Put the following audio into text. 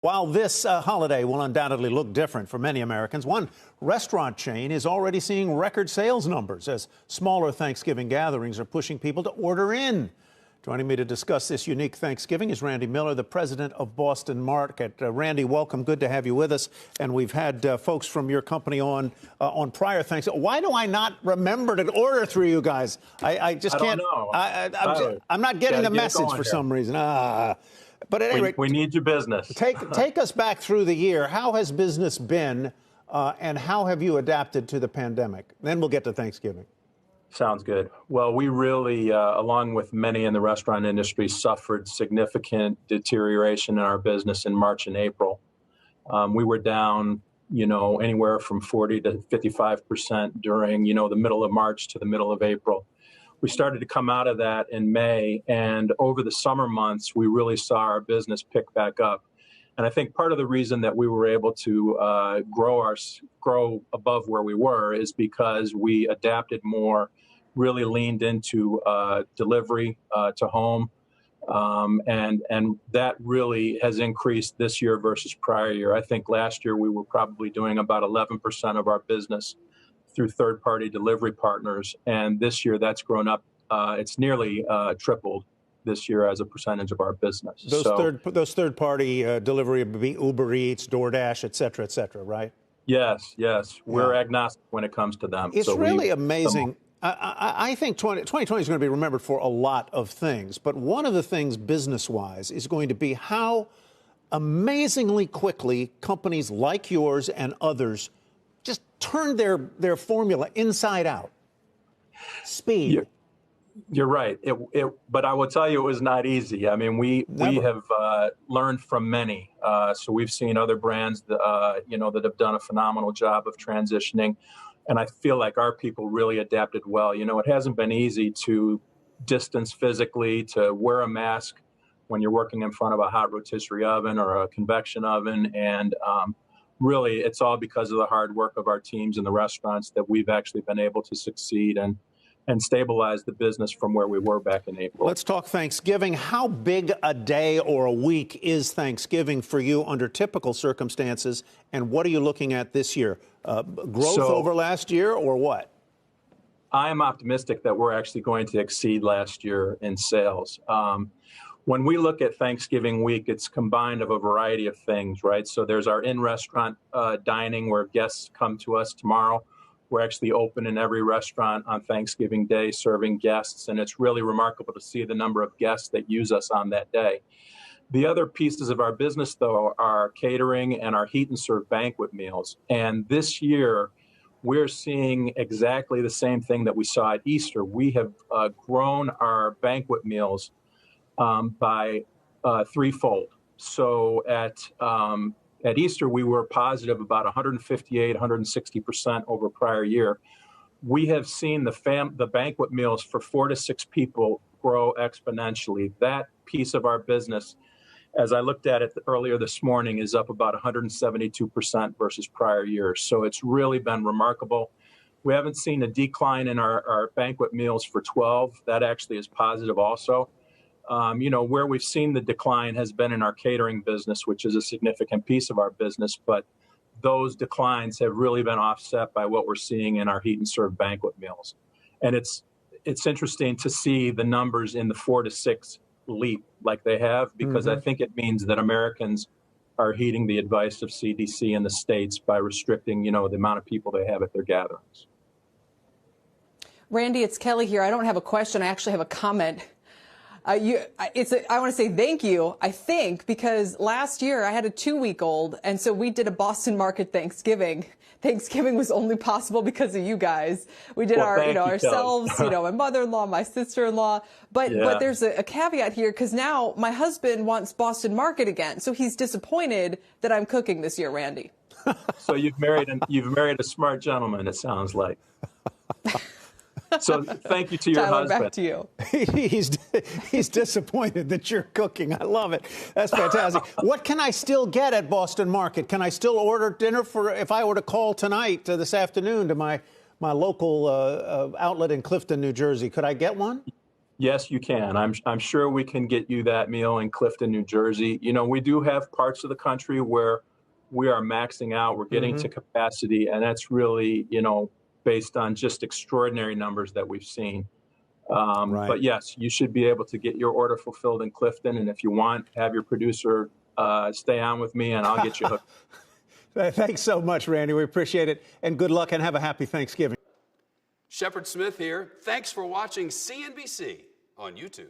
While this holiday will undoubtedly look different for many Americans, one restaurant chain is already seeing record sales numbers as smaller Thanksgiving gatherings are pushing people to order in. Joining me to discuss this unique Thanksgiving is Randy Miller, the president of Boston Market. Randy, welcome. Good to have you with us. And we've had folks from your company on prior Thanksgiving. Why do I not remember to order through you guys? I just can't. I'm not getting the message for some reason. But at any rate, we need your business. Take us back through the year. How has business been, and how have you adapted to the pandemic? Then we'll get to Thanksgiving. Sounds good. Well, we really, along with many in the restaurant industry, suffered significant deterioration in our business in March and April. We were down, anywhere from 40 to 55% during, the middle of March to the middle of April. We started to come out of that in May, and over the summer months, we really saw our business pick back up. And I think part of the reason that we were able to grow above where we were is because we adapted more, really leaned into delivery to home, and that really has increased this year versus prior year. I think last year we were probably doing about 11% of our business through third-party delivery partners, and this year that's grown up. It's nearly tripled this year as a percentage of our business. Those third-party delivery would be Uber Eats, DoorDash, et cetera, right? Yes. We're agnostic when it comes to them. It's really amazing. I think 2020 is going to be remembered for a lot of things, but one of the things business-wise is going to be how amazingly quickly companies like yours and others just turned their formula inside out. Speed. You're right. But I will tell you, it was not easy. I mean, we have learned from many. So we've seen other brands, that have done a phenomenal job of transitioning. And I feel like our people really adapted well. It hasn't been easy to distance physically, to wear a mask when you're working in front of a hot rotisserie oven or a convection oven. And really, it's all because of the hard work of our teams in the restaurants that we've actually been able to succeed and stabilize the business from where we were back in April. Let's talk Thanksgiving. How big a day or a week is Thanksgiving for you under typical circumstances, and what are you looking at this year? Growth over last year or what? I am optimistic that we're actually going to exceed last year in sales. When we look at Thanksgiving week, it's combined of a variety of things, right? So there's our in-restaurant dining where guests come to us tomorrow. We're actually open in every restaurant on Thanksgiving Day serving guests, and it's really remarkable to see the number of guests that use us on that day. The other pieces of our business, though, are catering and our heat and serve banquet meals. And this year, we're seeing exactly the same thing that we saw at Easter. We have grown our banquet meals by threefold. So at Easter, we were positive about 158, 160% over prior year. We have seen the banquet meals for 4 to 6 people grow exponentially. That piece of our business, as I looked at it earlier this morning, is up about 172% versus prior year. So it's really been remarkable. We haven't seen a decline in our banquet meals for 12. That actually is positive also. Where we've seen the decline has been in our catering business, which is a significant piece of our business, but those declines have really been offset by what we're seeing in our heat and serve banquet meals. And it's interesting to see the numbers in the 4 to 6 leap like they have, because I think it means that Americans are heeding the advice of CDC in the States by restricting, the amount of people they have at their gatherings. Randy, it's Kelly here. I don't have a question. I actually have a comment. I want to say thank you, I think, because last year I had a 2-week-old, and so we did a Boston Market Thanksgiving. Thanksgiving was only possible because of you guys. We did ourselves, my mother-in-law, my sister-in-law. But there's a caveat here, because now my husband wants Boston Market again, so he's disappointed that I'm cooking this year, Randy. So you've married a smart gentleman, it sounds like. So thank you to your Tyler, husband. Back to you. He's disappointed that you're cooking. I love it. That's fantastic. What can I still get at Boston Market? Can I still order dinner if I were to call tonight, this afternoon, to my local outlet in Clifton, New Jersey? Could I get one? Yes, you can. I'm sure we can get you that meal in Clifton, New Jersey. You know, we do have parts of the country where we are maxing out. We're getting to capacity, and that's really, you know, based on just extraordinary numbers that we've seen. Right. But yes, you should be able to get your order fulfilled in Clifton, and if you want, have your producer stay on with me, and I'll get you hooked. Thanks so much, Randy. We appreciate it, and good luck, and have a happy Thanksgiving. Shepard Smith here. Thanks for watching CNBC on YouTube.